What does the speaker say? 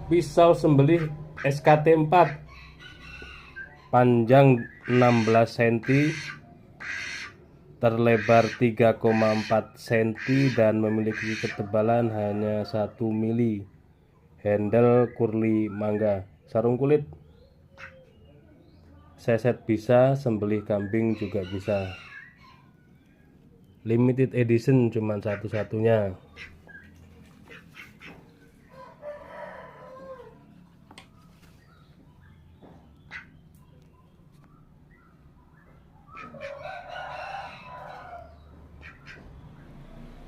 Pisau sembelih SKT 4, panjang 16 cm, terlebar 3,4 cm dan memiliki ketebalan hanya 1 mili. Handle curly mangga. Sarung kulit. Seset bisa, sembelih kambing juga bisa. Limited edition, cuman satu-satunya.